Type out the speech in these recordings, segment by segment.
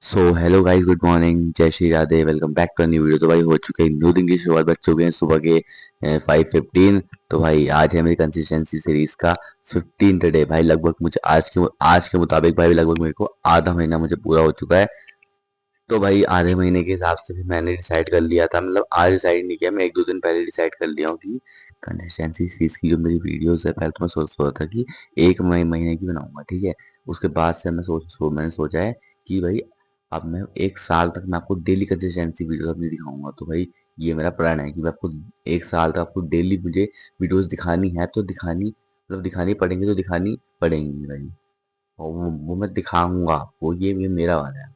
सो hello guys, good morning, जय Shri Radhe. Welcome back to new video. तो भाई हो चुके हैं न्यू दिन की शुरुआत, बज चुके हैं सुबह के 5:15। तो भाई आज है मेरी कंसिस्टेंसी सीरीज का 15th डे। भाई लगभग मुझे आज के मुताबिक भाई लगभग मेरे को आधा महीना मुझे पूरा हो चुका है। तो भाई आधे महीने के हिसाब से भी मैंने डिसाइड कर लिया था, मतलब आज डिसाइड नहीं किया, मैं 1-2 दिन पहले डिसाइड कर लिया हूँ कि कंसिस्टेंसी सीरीज की जो मेरी वीडियोस है, पहले तो मैं सोच रहा था कि एक महीने की बनाऊंगा, ठीक है। उसके बाद से मैंने सोचा है कि भाई अब मैं 1 साल तक मैं आपको डेली कंसिस्टेंसी वीडियो अपनी दिखाऊंगा। तो भाई ये मेरा प्लान है कि मैं आपको 1 साल तक आपको डेली मुझे वीडियोस दिखानी है, तो दिखानी मतलब दिखानी पड़ेंगी, तो दिखानी पड़ेंगी भाई। और वो मैं दिखाऊंगा आपको, ये मेरा वाला है।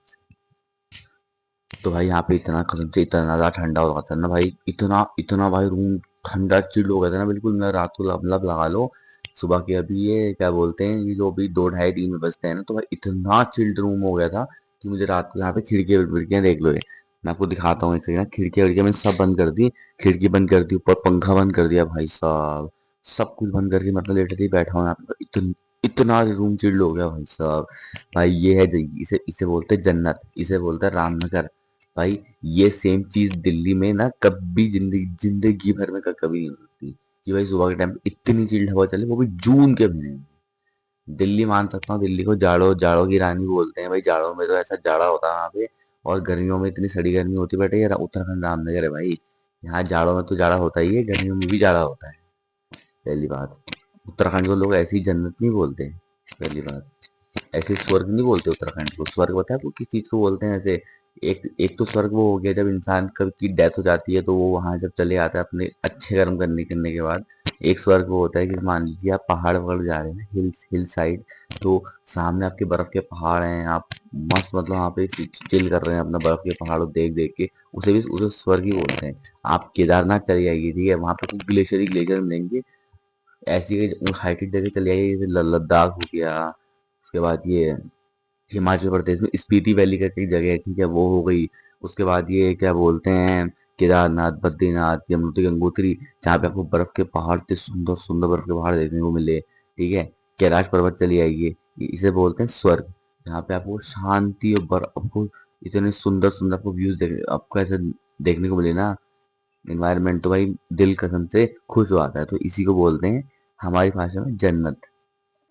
तो भाई यहाँ पे इतना कसम से इतना ज़्यादा ठंडा हो रहा था ना भाई, इतना इतना भाई रूम ठंडा चिल्ड हो गया था ना बिल्कुल। मैं रात को लब लगा लो, सुबह के अभी ये क्या बोलते हैं, ये जो अभी 2 ढाई 3 में बजते हैं ना, तो भाई इतना चिल्ड रूम हो गया था कि मुझे रात को यहाँ पे खिड़कियाँ विड़कियाँ देख लो ये। मैं आपको दिखाता हूँ एक सेकंड। खिड़कियाँ विड़कियाँ मैंने सब बंद कर दी, खिड़की बंद कर दी, ऊपर पंखा बंद कर दिया भाई साहब। सब कुछ बंद करके मतलब लेटे ही बैठा हूँ यहाँ पे। इतना इतना रूम चिल्ड हो गया भाई साहब। भाई ये है इसे इसे बोलते हैं जन्नत, इसे बोलते हैं रामनगर। भाई ये सेम चीज दिल्ली में ना कभी जिंदगी जिंदगी भर में कभी नहीं हो सकती कि भाई सुबह के टाइम इतनी चिल्ड हवा चले, वो भी जून के महीने में। दिल्ली मान सकता हूँ, दिल्ली को जाड़ों जाड़ों की रानी बोलते हैं भाई। जाड़ों में तो ऐसा जाड़ा होता है वहाँ पे, और गर्मियों में इतनी सड़ी गर्मी होती है। बेटे ये उत्तराखंड रामनगर है भाई, यहाँ जाड़ों में तो जाड़ा होता ही है, गर्मियों में भी जाड़ा होता है। पहली बात, उत्तराखंड को लोग ऐसी जन्नत नहीं बोलते। पहली बात, ऐसे स्वर्ग नहीं बोलते उत्तराखंड को। स्वर्ग पता है आपको किस चीज को बोलते हैं ऐसे? एक एक तो स्वर्ग वो हो गया जब इंसान कब की डेथ हो जाती है, तो वो वहां जब चले आता है अपने अच्छे कर्म करने के बाद। एक स्वर्ग वो होता है कि मान लीजिए आप पहाड़ वगैरह जा रहे हैं, हिल साइड, तो सामने आपके बर्फ के पहाड़ हैं, आप मस्त मतलब वहाँ पे चिल कर रहे हैं अपना बर्फ के पहाड़ को देख देख के। उसे स्वर्ग ही बोलते हैं। आप केदारनाथ चले जाइए, ठीक है, वहां पे कुछ ग्लेशियर ही ग्लेशियर मिलेंगे। ऐसी हाइटेड जगह चले जाइए, जैसे लद्दाख हो गया। उसके बाद ये हिमाचल प्रदेश में स्पीति वैली करके एक जगह है, ठीक है, वो हो गई। उसके बाद ये क्या बोलते हैं, केदारनाथ, बद्रीनाथ, यमुनोत्री, गंगोत्री, जहाँ पे आपको बर्फ के पहाड़, इतने सुंदर सुंदर बर्फ के पहाड़ देखने को मिले, ठीक है। कैलाश पर्वत चली आइए, इसे बोलते हैं स्वर्ग, जहाँ पे आपको शांति और बर्फ, आपको इतने सुंदर सुंदर आपको व्यूज आपको ऐसे देखने को मिले ना, एनवायरनमेंट, तो भाई दिल कसम से खुश हो आता है। तो इसी को बोलते हैं हमारी भाषा में जन्नत।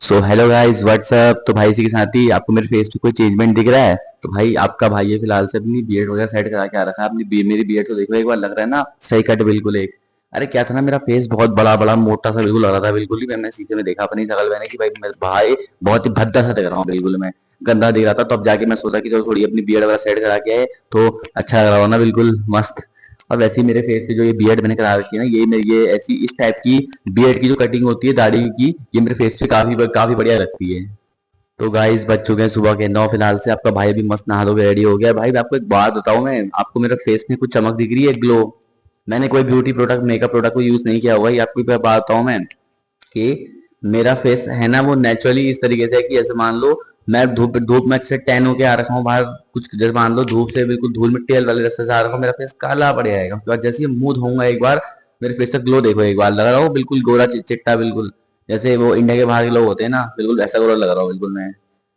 So hello guys, what's up. तो भाई इसी के साथ ही आपको मेरे फेस पे कोई चेंजमेंट दिख रहा है? तो भाई आपका भाई है फिलहाल से अपनी बीएड वगैरह सेट करा के आ रखा है। अपनी मेरी बीएड तो देखो एक बार, लग रहा है ना सही कट बिल्कुल एक। अरे क्या था ना, मेरा फेस बहुत बड़ा बड़ा मोटा सा बिल्कुल लग रहा था बिल्कुल ही। मैं शीशे में देखा अपनी शकल मैंने कि भाई मैं भाई बहुत ही भद्दा सा दिख रहा हूँ बिल्कुल, मैं गंदा दिख रहा था। तो अब जाके मैं सोचा कि चलो थोड़ी अपनी बीएड वगैरह सेट करा के आए तो अच्छा लग रहा हो ना बिल्कुल मस्त। और वैसे ही मेरे फेस पे जो ये बियर्ड मैंने करा रखी है ना, ये ऐसी इस टाइप की बियर्ड की जो कटिंग होती है दाढ़ी की, ये मेरे फेस पे काफी काफी बढ़िया लगती है। तो गाइस बज चुके हैं सुबह के 9 फिलहाल से। आपका भाई भी मस्त नहा धो के रेडी हो गया है। भाई मैं आपको एक बात बताऊं, मैं आपको मेरे फेस में कुछ चमक दिख रही है, ग्लो। मैंने कोई ब्यूटी प्रोडक्ट मेकअप प्रोडक्ट को यूज नहीं किया हुआ है। आपको एक बात बताऊं मैं कि मेरा फेस है ना वो नेचुरली इस तरीके से है कि जैसे मान लो मैं धूप धूप में अच्छे टैन होके आ रखा हूँ बाहर, कुछ जैसे मान लो धूप से बिल्कुल धूल मिट्टी वाले रास्ते से आ रखा हूँ, मेरा फेस काला पड़ जाएगा। उसके बाद जैसे ही मुंह धोऊंगा एक बार, मेरे फेस का ग्लो देखो एक बार, लग रहा हो बिल्कुल गोरा चिट्टा बिल्कुल, जैसे वो इंडिया के बाहर के लोग होते हैं ना, बिल्कुल ऐसा गोरा लग रहा हूँ बिल्कुल मैं।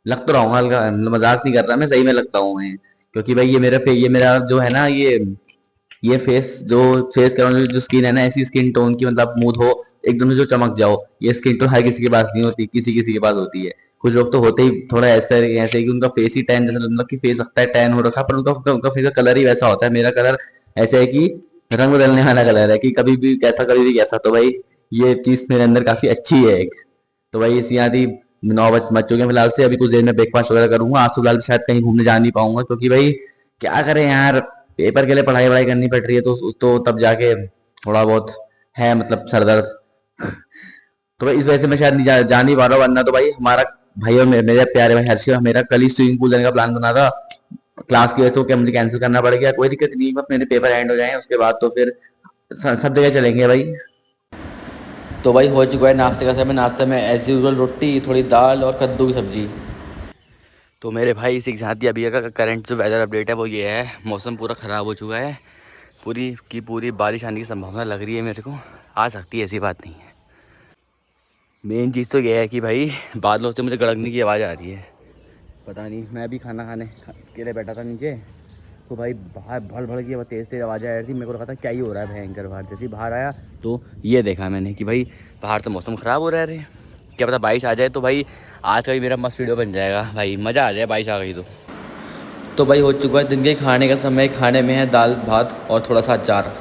लग तो रहा हूँ हल्का, मतलब मजाक नहीं कर रहा मैं, सही में लगता हूँ मैं। क्योंकि भाई ये मेरा जो है ना, ये फेस का जो स्किन है ना, ऐसी स्किन टोन की, मतलब मूड हो एकदम से जो चमक जाओ, ये स्किन टोन हर किसी के पास नहीं होती, किसी किसी के पास होती है। कुछ लोग तो होते ही थोड़ा ऐसा ऐसे है कि उनका फेस ही टैन जैसा, मतलब कि फेस लगता है टैन हो रखा, पर उनका फेस का कलर ही वैसा होता है। मेरा कलर ऐसा है कि रंग बदलने वाला कलर है, कि कभी भी कैसा कभी भी कैसा। तो भाई ये चीज मेरे अंदर काफी अच्छी है एक। तो भाई इसी याद ही 9 बज चुके हैं फिलहाल से। अभी कुछ देर में ब्रेकफास्ट वगैरह करूंगा। आज तो फिलहाल शायद कहीं घूमने जा नहीं पाऊंगा, क्योंकि भाई क्या करें यार, पेपर के लिए पढ़ाई वढ़ाई करनी पड़ रही है, तो तब जाके थोड़ा बहुत है मतलब सर दर्द। तो भाई इस वजह से मैं शायद नहीं जा नहीं पा रहा हूँ, वरना तो भाई हमारा भाई और मेरे प्यारे भाई हर्षी और मेरा कल ही स्विमिंग पूल जाने का प्लान बना था। क्लास की वजह से क्या मुझे कैंसिल करना पड़ गया। कोई दिक्कत नहीं, बस मेरे पेपर एंड हो जाए उसके बाद तो फिर सब जगह चलेंगे भाई। तो भाई हो चुका है नाश्ते का समय। नाश्ते में एज यूजल रोटी, थोड़ी दाल और कद्दू की सब्जी। तो मेरे भाई इसी के साथ ही अभी का करंट जो वेदर अपडेट है वो ये है, मौसम पूरा ख़राब हो चुका है, पूरी की पूरी बारिश आने की संभावना लग रही है मेरे को। आ सकती है, ऐसी बात नहीं है। मेन चीज़ तो ये है कि भाई बादलों से मुझे गड़गने की आवाज़ आ रही है, पता नहीं, मैं भी खाना खाने के लिए बैठा था नीचे, तो भाई बाहर भड़ भड़ की तेज़ तेज़ आवाज़ें आ रही थी। मेरे को लगा था क्या ही हो रहा है भयंकर बाहर। जैसे ही बाहर आया तो ये देखा मैंने कि भाई बाहर तो मौसम ख़राब हो रहा है। क्या पता बारिश आ जाए तो भाई आज का भी मेरा मस्त वीडियो बन जाएगा भाई, मज़ा आ जाए बारिश आ गई तो भाई हो चुका है दिन के खाने का समय। खाने में है दाल भात और थोड़ा सा अचार।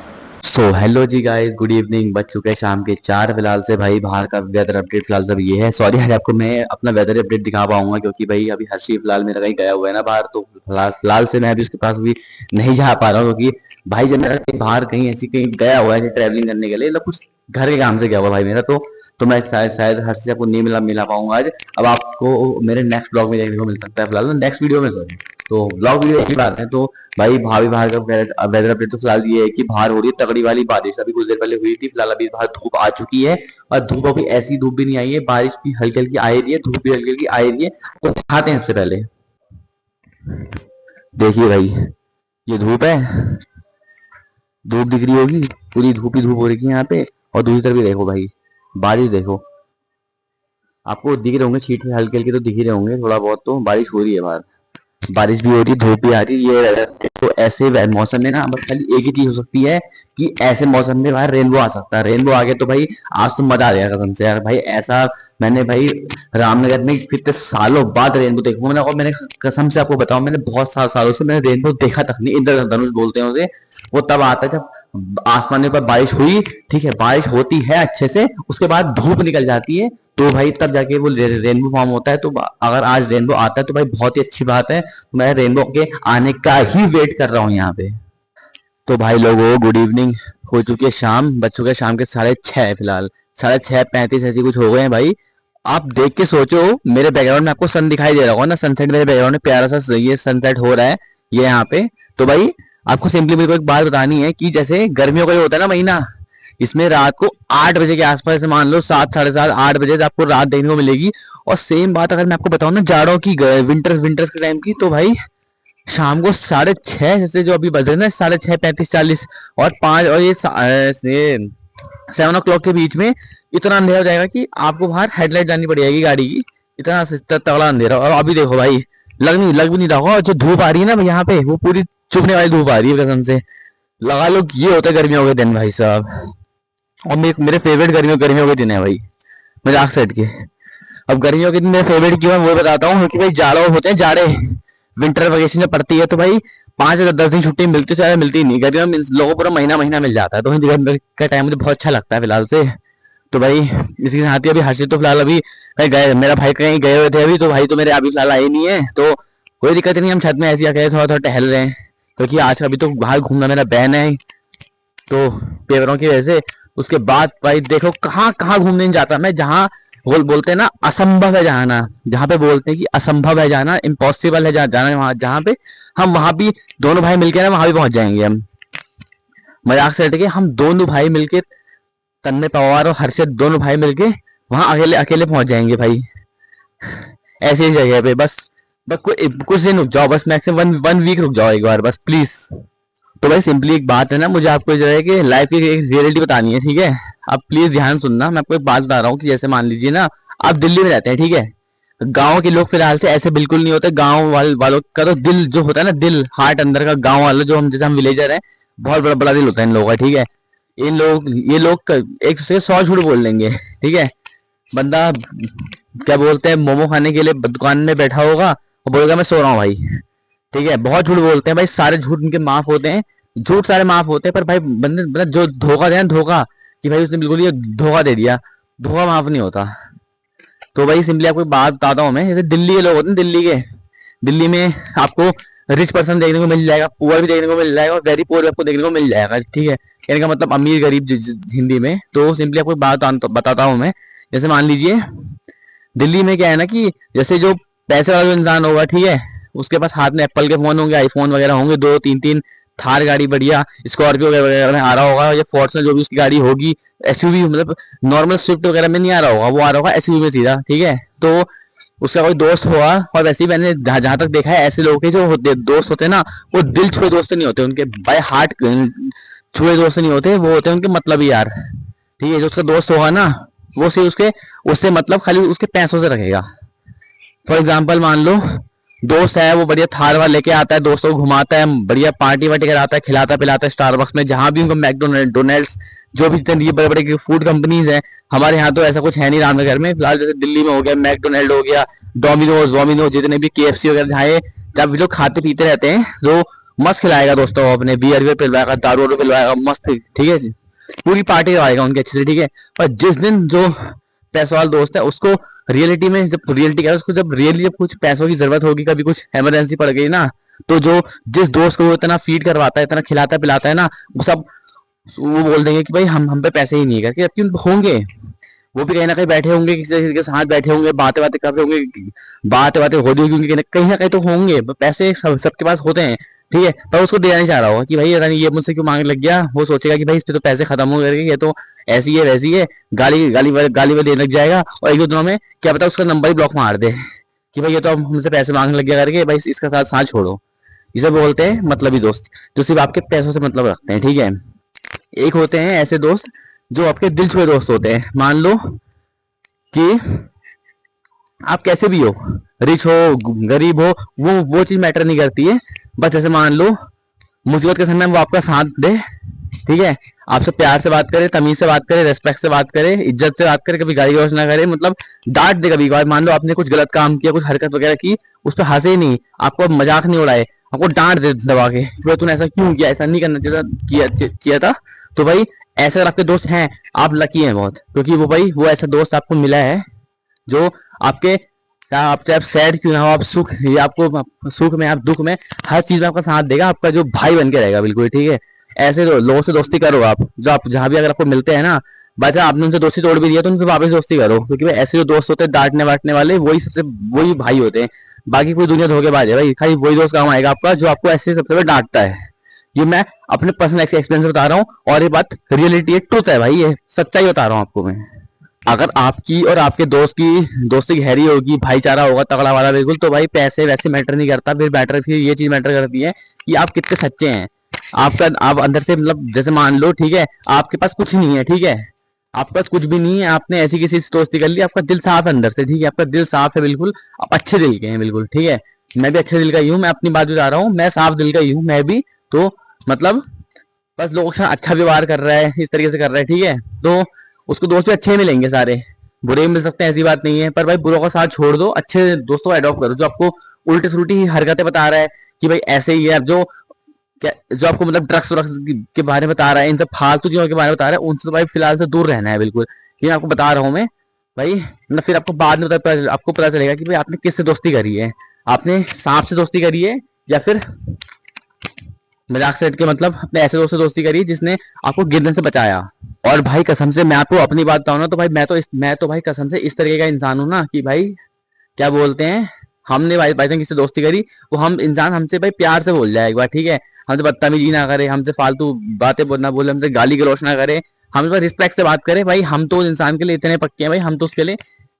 सो हेलो जी गाइस, गुड इवनिंग। बज चुके हैं शाम के 4 फिलहाल से। भाई बाहर का वेदर अपडेट फिलहाल सब ये है। सॉरी आज आपको मैं अपना वेदर अपडेट दिखा पाऊंगा क्योंकि भाई अभी हर्षी फिलहाल मेरा कहीं गया हुआ है ना बाहर, तो फिलहाल से मैं अभी उसके पास भी नहीं जा पा रहा हूँ क्योंकि भाई जब मेरा कहीं बाहर कहीं ऐसी कहीं गया हुआ है ट्रैवलिंग करने के लिए, मतलब कुछ घर के काम से गया हुआ भाई मेरा, तो मैं शायद हर्षी से आपको नहीं मिला पाऊंगा आज। अब आपको मेरे नेक्स्ट ब्लॉग में देखने को मिल सकता है, फिलहाल नेक्स्ट वीडियो में। सॉरी, तो ब्लॉग वीडियो एक ही बात है। तो भाई भाभी बाहर का वेदर अपडेट तो फिलहाल ये है कि बाहर हो रही है तगड़ी वाली बारिश। अभी कुछ देर पहले हुई थी, फिलहाल अभी बाहर धूप आ चुकी है। और धूप अभी ऐसी धूप भी नहीं आई है, बारिश भी हल्की हल्की आ रही है, धूप भी हल्की हल्की आ रही है। तो दिखाते हैं सबसे पहले, देखिए भाई ये धूप है, धूप दिख रही होगी, पूरी धूप ही धूप हो रही है यहाँ पे। और दूसरी तरफ भी देखो भाई बारिश देखो, आपको दिख रहे होंगे छींटे हल्के हल्के तो दिख ही रहे होंगे थोड़ा बहुत, तो बारिश हो रही है बाहर। बारिश भी हो रही है, धूप भी आ रही है। ये तो ऐसे मौसम में ना बस खाली एक ही चीज हो सकती है कि ऐसे मौसम में बाहर रेनबो आ सकता है। रेनबो आ गया तो भाई आज तो मजा आ जाएगा कसम से यार। भाई ऐसा मैंने भाई रामनगर में कितने सालों बाद रेनबो देखा मैंने, और मैंने कसम से आपको बताऊं मैंने बहुत सालों से मैंने रेनबो देखा तक नहीं। इंद्रधनुष बोलते हैं उसे, वो तब आता है जब आसमान में ऊपर बारिश हुई, ठीक है, बारिश होती है अच्छे से, उसके बाद धूप निकल जाती है, तो भाई तब जाके वो रेनबो फॉर्म होता है। तो अगर आज रेनबो आता है तो भाई बहुत ही अच्छी बात है। मैं रेनबो के आने का ही वेट कर रहा हूँ यहाँ पे। तो भाई लोगों गुड इवनिंग। हो चुकी है शाम, बज चुके हैं शाम के 6:30 फिलहाल, 6:35 ऐसी कुछ हो गए हैं भाई। आप देख के सोचो, मेरे बैकग्राउंड में आपको सन दिखाई दे रहा होगा ना, सनसेट मेरे बैकग्राउंड में प्यारा सा ये सनसेट हो रहा है ये यहाँ पे। तो भाई आपको सिंपली मेरे को एक बात बतानी है कि जैसे गर्मियों का होता है ना महीना, इसमें रात को 8 बजे के आसपास से मान लो 7, 7:30, 8 बजे आपको रात देखने को मिलेगी। और सेम बात अगर मैं आपको बताऊं ना जाड़ों की, विंटर्स के टाइम की, तो भाई शाम को 6:30 जैसे जो अभी बज रहे ना, 6:30, 35, 40 और 5 और ये 7 o'clock के बीच में इतना अंधेरा हो जाएगा कि आपको बाहर हेडलाइट जानी पड़ जाएगी गाड़ी की, इतना तगड़ा अंधेरा। और अभी देखो भाई लग भी नहीं रहा होगा, जो धूप आ रही है ना यहाँ पे वो पूरी चुभने वाली धूप आ रही है कसम से। लगा लो ये होता है गर्मियों के दिन भाई साहब। और मेरे फेवरेट गर्मियों के दिन है भाई, मजाक सेट के। अब गर्मियों के दिन मेरे फेवरेट क्यों है वो बताता हूँ, क्योंकि भाई जाड़ों होते हैं, जाड़े विंटर वेकेशन जब पड़ती है तो भाई 5 या 10 दिन छुट्टी मिलती है, शायद मिलती नहीं। गर्मियों में लोगों को पूरा महीना महीना मिल जाता है, तो गर्मी का टाइम मुझे बहुत अच्छा लगता है फिलहाल से। तो भाई इसी के साथ ही अभी हर्षित तो फिलहाल अभी कहीं गए, मेरा भाई कहीं गए हुए थे अभी, तो भाई तो मेरे अभी फिलहाल आए नहीं है, तो कोई दिक्कत नहीं, हम छत में ऐसे आके थोड़ा थोड़ा टहल रहे हैं क्योंकि आज अभी तो बाहर घूमना मेरा बैन है तो पेपरों की वजह से। उसके बाद भाई देखो कहाँ कहाँ घूमने नहीं जाता मैं, जहाँ बोलते हैं ना असंभव है जाना, जहाँ पे बोलते हैं कि असंभव है जाना, इम्पॉसिबल है जाना, वहां जहाँ पे हम वहां भी दोनों भाई मिलके ना वहां भी पहुंच जाएंगे हम। मजाक से हटके हम दोनों भाई मिलके, तन्ने पवार और हर्षद दोनों भाई मिलके वहां अकेले अकेले पहुंच जाएंगे भाई, ऐसी ही जगह पे। बस कुछ दिन रुक जाओ, बस मैक्सिमम वन वीक रुक जाओ एक बार बस प्लीज। तो भाई सिंपली एक बात है ना, मुझे आपको जो है कि लाइफ की एक रियलिटी बतानी है, ठीक है। आप प्लीज ध्यान सुनना, मैं आपको एक बात बता रहा हूँ कि जैसे मान लीजिए ना आप दिल्ली में रहते हैं, ठीक है। गांव के लोग फिलहाल से ऐसे बिल्कुल नहीं होते। गांव वालों का तो दिल जो होता है ना, दिल हार्ट अंदर का, गांव वालों जो हम जैसे हम विलेजर हैं, बहुत बड़ा बड़ा दिल होता है इन लोगों का, ठीक है। ये लोग एक दूसरे 100 झूठ बोल लेंगे, ठीक है। बंदा क्या बोलते हैं, मोमो खाने के लिए दुकान में बैठा होगा और बोलेगा मैं सो रहा हूँ भाई, ठीक है। बहुत झूठ बोलते हैं भाई, सारे झूठ उनके माफ होते हैं, झूठ सारे माफ होते हैं, पर भाई बंदे मतलब जो धोखा दिया धोखा, कि भाई उसने बिल्कुल ये धोखा दे दिया, धोखा माफ नहीं होता। तो भाई सिंपली आपको बात बताता हूँ मैं, जैसे दिल्ली के लोग होते हैं, दिल्ली में आपको रिच पर्सन देखने को मिल जाएगा, पुअर भी देखने को मिल जाएगा, और वेरी पुअर भी आपको देखने को मिल जाएगा, ठीक है। कहने का मतलब अमीर गरीब हिंदी में। तो सिंपली आपको बात बताता हूँ मैं, जैसे मान लीजिए दिल्ली में क्या है ना कि जैसे जो पैसे वाला जो इंसान होगा, ठीक है, उसके पास हाथ में एप्पल के फोन होंगे, आईफोन वगैरह होंगे, 2 3 3 थार गाड़ी बढ़िया स्कॉर्पियो वगैरह में आ रहा होगा, या फोर्चुनर जो भी उसकी गाड़ी होगी, एसयूवी मतलब नॉर्मल स्विफ्ट वगैरह में नहीं आ रहा होगा, वो आ रहा होगा एसयूवी में सीधा, ठीक है। तो उसका कोई दोस्त होगा, और वैसे ही मैंने जहां तक देखा है ऐसे लोगों के जो दोस्त होते हैं ना, वो दिल छुए दोस्त नहीं होते उनके, बाय हार्ट छुए दोस्त नहीं होते, वो होते हैं उनके मतलब ही यार, ठीक है। जो उसका दोस्त होगा ना वो सिर्फ उसके उससे मतलब खाली उसके पैसों से रखेगा। फॉर एग्जाम्पल मान लो दोस्त है वो बढ़िया थार वार लेके आता है, दोस्तों को घुमाता है, बढ़िया पार्टी वार्टी कराता है, खिलाता पिलाता है स्टारबक्स में, जहां भी उनको मैकडोनल्ड डोनाल्ड्स जो भी जितने ये बड़े बड़े फूड कंपनीज हैं। हमारे यहाँ तो ऐसा कुछ है नहीं रामनगर में फिलहाल, जैसे दिल्ली में हो गया मैकडोनल्ड हो गया, डोमिनोज वोमिनोज, जितने भी केएफसी वगैरह जहाँ ये जब लोग खाते पीते रहते हैं, जो मस्त खिलाएगा दोस्तों, वो अपने बियर वियर पिलवाएगा, दारू वारू पिलवाएगा मस्त, ठीक है, पूरी पार्टी करवाएगा उनके अच्छे से, ठीक है। पर जिस दिन जो पैसे वाला दोस्त है उसको रियलिटी में, जब रियलिटी क्या है, उसको जब रियली जब कुछ पैसों की जरूरत होगी, कभी कुछ इमरजेंसी पड़ गई ना, तो जो जिस दोस्त को वो इतना फीड करवाता है, इतना खिलाता पिलाता है ना, वो सब वो बोल देंगे कि भाई हम पे पैसे ही नहीं है करके, जबकि होंगे वो भी कहीं ना कहीं बैठे होंगे, किसी के साथ बैठे होंगे, बातें बातें कर रहे होंगे, बातें बातें हो रही होगी, कहीं ना कहीं तो होंगे पैसे, सबके पास होते हैं, ठीक है। पर उसको देना नहीं चाह रहा होगा कि भाई ये मुझसे क्यों मांगने लग गया, वो सोचेगा कि भाई इस पे तो पैसे खत्म हो गए, ये तो ऐसी है वैसी है, गाली वाली देने लग जाएगा, और एक दो दिनों में क्या पता उसका नंबर ही ब्लॉक मार दे कि भाई ये तो हमसे पैसे मांगने लग गया करके, भाई इसका साथ साथ छोड़ो। इसे बोलते हैं मतलबी दोस्त, जो सिर्फ आपके पैसों से मतलब रखते हैं, ठीक है। एक होते हैं ऐसे दोस्त जो आपके दिल छुए दोस्त होते हैं। मान लो कि आप कैसे भी हो, रिच हो गरीब हो, वो चीज मैटर नहीं करती है। बस जैसे मान लो मुसीबत के समय वो आपका साथ दे, ठीक है, आपसे प्यार से बात करे, तमीज से बात करे, रेस्पेक्ट से बात करे, इज्जत से बात करे, कभी गाली गलौज ना करे, मतलब डांट दे कभी कभार, मान लो आपने कुछ गलत काम किया, कुछ हरकत वगैरह की, उस पर हंसे नहीं, आपको मजाक नहीं उड़ाए, आपको डांट दे दबा के कि भाई तूने ऐसा क्यों किया, ऐसा नहीं करना चाहिए किया था। तो भाई ऐसे अगर आपके दोस्त हैं, आप लकी हैं बहुत, क्योंकि वो भाई वो ऐसा दोस्त आपको मिला है जो आपके, आप चाहे आप सैड क्यों ना हो, आप सुख या आपको सुख में, आप दुख में, हर चीज में आपका साथ देगा, आपका जो भाई बन के रहेगा बिल्कुल, ठीक है। ऐसे लोगों से दोस्ती करो आप, जो आप जहां भी अगर आपको मिलते हैं ना, बचा आपने उनसे दोस्ती तोड़ भी दिया तो उनसे वापस दोस्ती करो, क्योंकि भाई ऐसे जो दोस्त होते हैं डांटने वाटने वाले, वही भाई होते हैं। बाकी पूरी दुनिया धोखेबाज है भाई, खाली वही दोस्त काम आएगा आपका जो आपको ऐसे सबसे पहले डांटता है। ये मैं अपने पर्सनल एक्सपीरियंस बता रहा हूँ, और ये बात रियलिटी है, ट्रूथ है भाई, ये सच्चाई बता रहा हूँ आपको मैं। अगर आपकी और आपके दोस्त की दोस्ती गहरी होगी, भाईचारा होगा तगड़ा वाला बिल्कुल, तो भाई पैसे वैसे मैटर नहीं करता, फिर ये चीज मैटर करती है कि आप कितने सच्चे हैं। आप अंदर से, मतलब जैसे मान लो, ठीक है, आपके पास कुछ नहीं है, ठीक है, आपके पास कुछ भी नहीं है, आपने ऐसी किसी से दोस्ती कर ली, आपका दिल साफ है अंदर से, ठीक है, आपका दिल साफ है बिल्कुल, आप अच्छे दिल के हैं बिल्कुल, ठीक है। मैं भी अच्छे दिल का ही हूँ, मैं अपनी बात बता रहा हूँ, मैं साफ दिल का ही हूँ मैं भी, तो मतलब बस लोगों के साथ अच्छा व्यवहार कर रहा है, इस तरीके से कर रहा है, ठीक है, तो उसको दोस्त भी अच्छे मिलेंगे सारे, बुरे भी मिल सकते हैं, ऐसी बात नहीं है। पर भाई बुरों का साथ छोड़ दो, अच्छे दोस्तों को अडॉप्ट करो, जो आपको उल्टी सुलटी हरकतें बता रहा है कि भाई ऐसे ही है, अब जो क्या, जो आपको मतलब ड्रग्स व्रग्स के बारे में बता रहा है, इन सब फालतू चीजों के बारे में बता रहा है, उनसे तो भाई फिलहाल से दूर रहना है बिल्कुल। ये आपको बता रहा हूँ मैं भाई, ना फिर आपको बाद में आपको पता चलेगा कि भाई आपने किससे दोस्ती करी है, आपने सांप से दोस्ती करी है, या फिर मजाक से हट के मतलब अपने ऐसे दोस्त से दोस्ती करी जिसने आपको गिरने से बचाया। और भाई कसम से मैं आपको अपनी बात बताऊं ना, तो भाई मैं तो भाई कसम से इस तरीके का इंसान हूं ना कि भाई क्या बोलते हैं, हमने भाई भाई किससे दोस्ती करी, वो हम इंसान हमसे भाई प्यार से बोल जाए एक बार, ठीक है, हमसे बदतमीजी ना करे, हमसे फालतू बातें ना बोले, हमसे गाली गलौज ना करे, हमसे रिस्पेक्ट से बात करे, भाई हम तो उस इंसान के लिए इतने पक्के हैं भाई, हम तो उसके लिए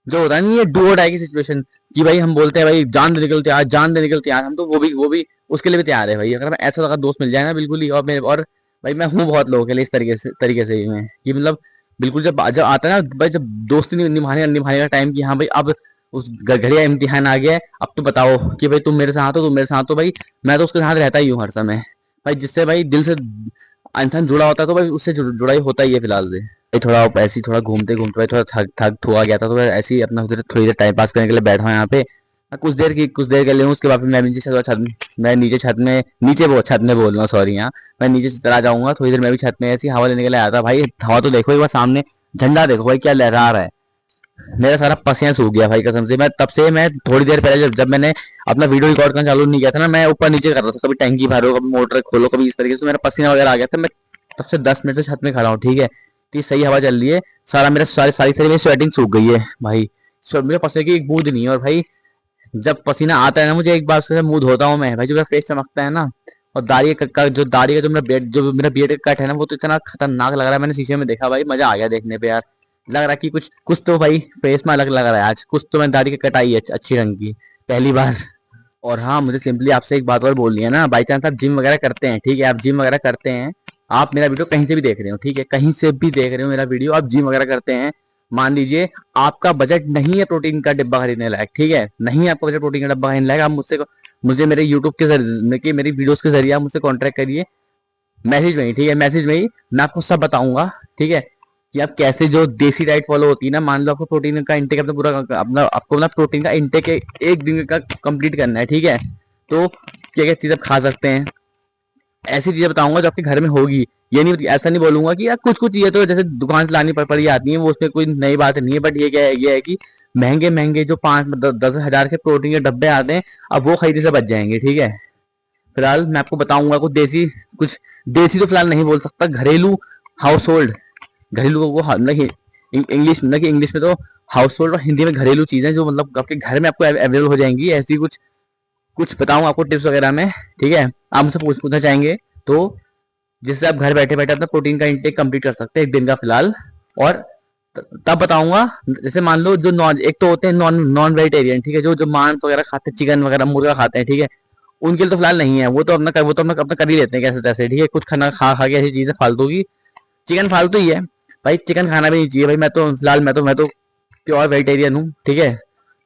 जो होता नहीं है डू और डाई की सिचुएशन, कि भाई हम बोलते हैं भाई जान दे निकलते यार, जान दे निकलते यार, हम तो वो भी उसके लिए भी तैयार है भाई, अगर मैं ऐसा लगा दोस्त मिल जाए ना बिल्कुल ही। और भाई मैं हूँ बहुत लोगों के लिए इस तरीके से ही मैं, कि मतलब बिल्कुल जब जब आता है ना भाई, जब दोस्ती निभाने निभाने का टाइम, कि हाँ भाई अब उस घड़िया इम्तिहान आ गया है, अब तो बताओ कि भाई तुम मेरे साथ हो, तुम मेरे साथ हो, भाई मैं तो उसके साथ रहता ही हूँ हर समय भाई, जिससे भाई दिल से इंसान जुड़ा होता है, तो भाई उससे जुड़ा ही होता ही है फिलहाल से भाई। थोड़ा ऐसे ही थोड़ा घूमते घूमते भाई थोड़ा थक थक हुआ गया था, तो ऐसे ही अपना थोड़ी देर टाइम पास करने के लिए बैठा हूँ यहाँ पे, कुछ देर कर लूँ, उसके बाद फिर मैं नीचे छत में, छत में बोल रहा हूँ सॉरी, यहाँ मैं नीचे चला जाऊंगा थोड़ी देर, मैं भी छत में ऐसी हवा लेने के लिए आया था भाई। हवा तो देखो एक बार सामने, झंडा देखो भाई क्या लहरा रहा है, मेरा सारा पसीना सूख गया भाई कसम से। मैं तब से, मैं थोड़ी देर पहले जब मैंने अपना वीडियो रिकॉर्ड करना चालू नहीं किया था ना, मैं ऊपर नीचे कर रहा था, कभी टैंकी भरो, कभी मोटर खोलो, कभी इस तरीके से मेरा पसीना वगैरह आ गया था। मैं तब से 10 मिनट से छत में खड़ा हूँ, ठीक है, तो सही हवा चल रही है, सारा मेरा सारी मेरी स्वेटिंग सूख गई है भाई, मेरे पसीने की एक बूंद नहीं है। और भाई जब पसीना आता है ना मुझे, एक बार उसके मुंह धोता हूँ मैं भाई, जो मेरा फेस चमकता है ना, और दाढ़ी का जो मेरा बियर्ड का कट है ना, वो तो इतना खतरनाक लग रहा है, मैंने शीशे में देखा भाई, मजा आ गया देखने पे यार, लग रहा है कि कुछ कुछ तो भाई फेस में अलग लग रहा है आज, कुछ तो मैंने दाढ़ी की कटाई है अच्छी रंग की पहली बार। और हाँ, मुझे सिंपली आपसे एक बात और बोलनी है ना, बाई चांस आप जिम वगैरह करते हैं, ठीक है, आप जिम वगैरह करते हैं, आप मेरा वीडियो कहीं से भी देख रहे हो, ठीक है, कहीं से भी देख रहे हो मेरा वीडियो, आप जिम वगैरह करते हैं, मान लीजिए आपका बजट नहीं है प्रोटीन का डिब्बा खरीदने लायक, ठीक है, नहीं है आपका बजट प्रोटीन का डिब्बा खरीदने लायक, आप मुझे मेरे यूट्यूब के जरिए, मेरी वीडियोस के जरिए आप मुझसे कॉन्टेक्ट करिए, मैसेज में ही, ठीक है, मैसेज में ही मैं आपको सब बताऊंगा, ठीक है, कि आप कैसे जो देसी डाइट फॉलो होती है ना, मान लो आपको प्रोटीन का इंटेक अपना पूरा अपना आपको ना प्रोटीन का इंटेक एक दिन का कंप्लीट करना है, ठीक है, तो क्या क्या चीज आप खा सकते हैं, ऐसी चीजें बताऊंगा जो आपके घर में होगी। ये नहीं, ऐसा नहीं बोलूंगा कि यार कुछ कुछ चीजें तो जैसे दुकान से लानी पड़ी आती है, वो उसमें कोई नई बात नहीं है, बट ये है कि महंगे महंगे जो 5-10 हजार के प्रोटीन के डब्बे आते हैं, अब वो खरीदने से बच जाएंगे, ठीक है। फिलहाल मैं आपको बताऊंगा कुछ देसी तो फिलहाल नहीं बोल सकता, घरेलू, हाउस होल्ड, घरेलू को इंग्लिश न कि इंग्लिश में तो हाउस होल्ड और हिंदी में घरेलू चीजें जो मतलब आपके घर में आपको अवेलेबल हो जाएंगी, ऐसी कुछ कुछ बताऊं आपको टिप्स वगैरह में, ठीक है, आप मुझसे पूछना चाहेंगे तो, जिससे आप घर बैठे बैठे अपना प्रोटीन का इंटेक कंप्लीट कर सकते हैं एक दिन का फिलहाल। और तब बताऊंगा, जैसे मान लो जो नॉन, एक तो होते हैं नॉन वेजिटेरियन, ठीक है, जो जो मांस वगैरह खाते हैं, चिकन वगैरह मुर्गा खाते हैं, ठीक है, उनके लिए तो फिलहाल नहीं है, वो तो अपना कर ही लेते हैं कैसे तैसे, ठीक है, कुछ खाना खा खा के ऐसी चीजें फालतू की, चिकन फालतू ही है भाई, चिकन खाना भी नहीं चाहिए भाई, मैं तो प्योर वेजिटेरियन हूँ, ठीक है।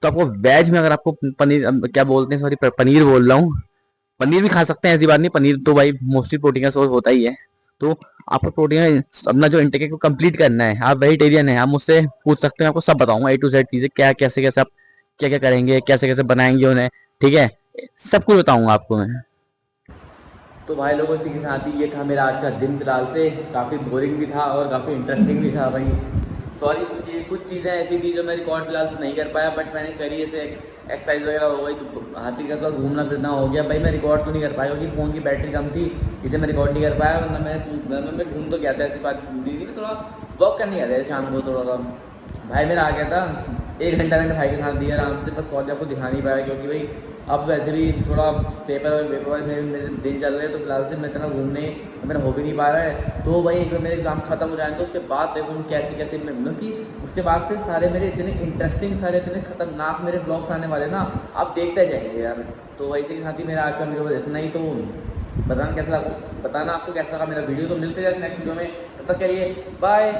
तो आपको वेज में अगर आपको पनीर, क्या बोलते हैं, सॉरी, पनीर बोल रहा हूँ, पनीर भी खा सकते हैं, ऐसी बात नहीं, पनीर तो भाई मोस्टली प्रोटीन का सोर्स होता ही है। तो आपको प्रोटीन अपना जो इंटेक है को कंप्लीट करना है, आप वेजिटेरियन है, आप मुझसे पूछ सकते हैं, आपको सब बताऊंगा A to Z चीजें, क्या कैसे कैसे आप क्या क्या करेंगे, कैसे कैसे बनाएंगे उन्हें, ठीक है, सब कुछ बताऊंगा आपको मैं। तो भाई लोगों, इसी के साथ ही ये था मेरा आज का दिन, फिलहाल से काफ़ी बोरिंग भी था और काफ़ी इंटरेस्टिंग भी था भाई। सॉरी, कुछ चीज़ें ऐसी थी जो मैं रिकॉर्ड फिलहाल से नहीं कर पाया, बट मैंने करी, ऐसे एक्सरसाइज वगैरह हो गई, तो हाथी का थोड़ा घूमना फिरना हो गया भाई। मैं रिकॉर्ड तो नहीं कर पाया क्योंकि फ़ोन की बैटरी कम थी, इसे मैं रिकॉर्ड नहीं कर पाया, वरना मैं घूम तो गया था, ऐसी बात दीदी में थोड़ा वॉक करने गया था शाम को, थोड़ा सा भाई मेरा आ गया था, 1 घंटा मैंने भाई के साथ दिया आराम से, बस सौ आपको दिखा नहीं पाया क्योंकि भाई अब वैसे भी थोड़ा पेपर मेरे दिन चल रहे हैं, तो फिलहाल से मैं इतना घूमने मेरा हो भी नहीं पा रहा है। तो भाई एक बार मेरे एग्जाम्स खत्म हो जाएंगे तो उसके बाद देखो कैसे कैसे मैं, मतलब कि उसके बाद से सारे मेरे इतने इंटरेस्टिंग, सारे इतने खतरनाक मेरे ब्लॉग्स आने वाले ना, आप देखते जाएंगे यार। तो भाई इसी के साथ ही मेरा आज का वीडियो बस इतना ही। तो बताना आपको कैसा लगा मेरा वीडियो, तो मिलते जाए नेक्स्ट वीडियो में, तब तक के लिए बाय।